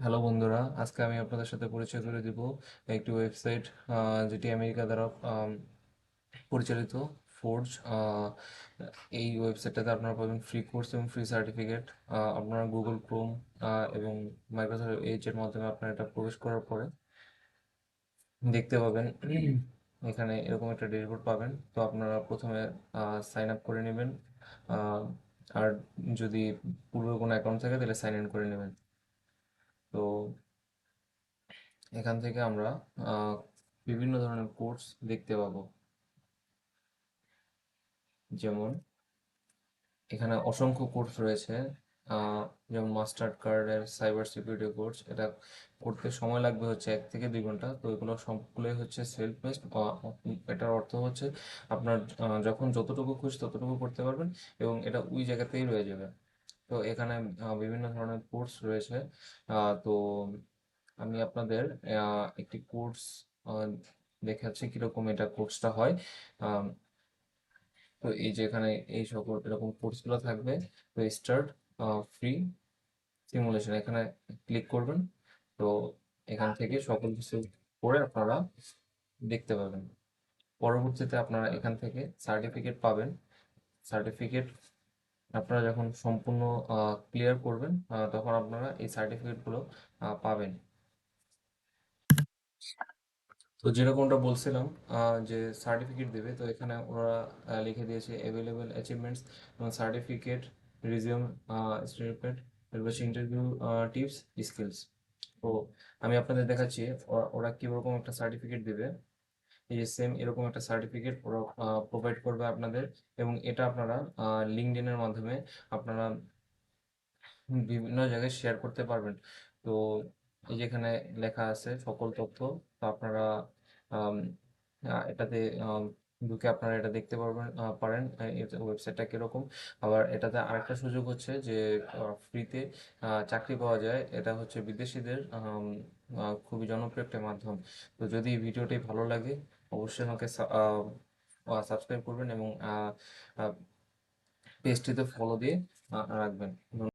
Hello বন্ধুরা, আজকে আমি আপনাদের সাথে পরিচয় করে দিব একটি ওয়েবসাইট যেটি আমেরিকা দ্বারা পরিচালিত ফোর্জ। এই ওয়েবসাইটটাতে আপনারা পাবেন ফ্রি কোর্স এবং ফ্রি সার্টিফিকেট। আপনারা গুগল ক্রোম এবং মাইক্রোসফট এজ এর মাধ্যমে আপনারা এটা প্রবেশ করার পরে দেখতে পাবেন এখানে এরকম একটা ড্যাশবোর্ড পাবেন। তো আপনারা প্রথমে সাইন আপ করে নেবেন, আহ, আর যদি পূর্বে কোনো অ্যাকাউন্ট থাকে তাহলে সাইন ইন করে নেবেন। তো এখান থেকে আমরা আহ, বিভিন্ন ধরনের কোর্স দেখতে পাবো। যেমন এখানে অসংখ্য কোর্স রয়েছে, আহ, যেমন মাস্টার কার্ডের সাইবার সিকিউরিটি কোর্স। এটা করতে সময় লাগবে হচ্ছে 1 থেকে 2 ঘন্টা। তো এগুলো সবগুলোই হচ্ছে সেলফ বেসড। এটার অর্থ হচ্ছে আপনার যখন যতটুকু খুশি ততটুকু করতে পারবেন এবং এটা ওই জায়গাতেই রয়ে যাবে। তো এখানে বিভিন্ন ধরনের কোর্স রয়েছে। তো আমি আপনাদের একটি কোর্স দেখাচ্ছি কিরকম এটা কোর্সটা হয়। আম, তো এই যে এখানে এই সকল এরকম কোর্সগুলো থাকবে। তো স্টার্ট ফ্রি সিমুলেশন এখানে ক্লিক করবেন। তো এখান থেকে সকল কিছু করে আপনারা দেখতে পাবেন। পরবর্তীতে আপনারা এখান থেকে সার্টিফিকেট পাবেন। সার্টিফিকেট আপনারা যখন সম্পূর্ণ ক্লিয়ার করবেন, তখন আপনারা এই সার্টিফিকেটগুলো পাবেন। তো যেরকমটা বলছিলাম, যে সার্টিফিকেট দেবে, তো এখানে ওরা লিখে দিয়েছে অ্যাভেলেবল অ্যাচিভমেন্টস এবং সার্টিফিকেট, রিজিউম স্টেটমেন্ট, এরপর ইন্টারভিউ টিপস, স্কিলস। তো আমি আপনাদের দেখাচ্ছি ওরা কিরকম একটা সার্টিফিকেট দেবে। এই যে সেম এরকম একটা সার্টিফিকেট ওরা প্রোভাইড করবে আপনাদের, এবং এটা আপনারা লিঙ্কডইনের মাধ্যমে আপনারা বিভিন্ন জায়গায় শেয়ার করতে পারবেন। তো এই যেখানে লেখা আছে সকল তথ্য। তো আপনারা আম, এটাতে ঢুকে আপনারা এটা দেখতে পারবেন পারেন ওয়েবসাইটটা কিরকম। আবার এটাতে আরেকটা সুযোগ হচ্ছে যে ফ্রিতে চাকরি পাওয়া যায়। এটা হচ্ছে বিদেশিদের খুবই জনপ্রিয় একটা মাধ্যম। তো যদি এই ভিডিওটি ভালো লাগে, অবশ্যই আমাকে সাবস্ক্রাইব করবেন এবং পেজটিতে ফলো দিয়ে রাখবেন।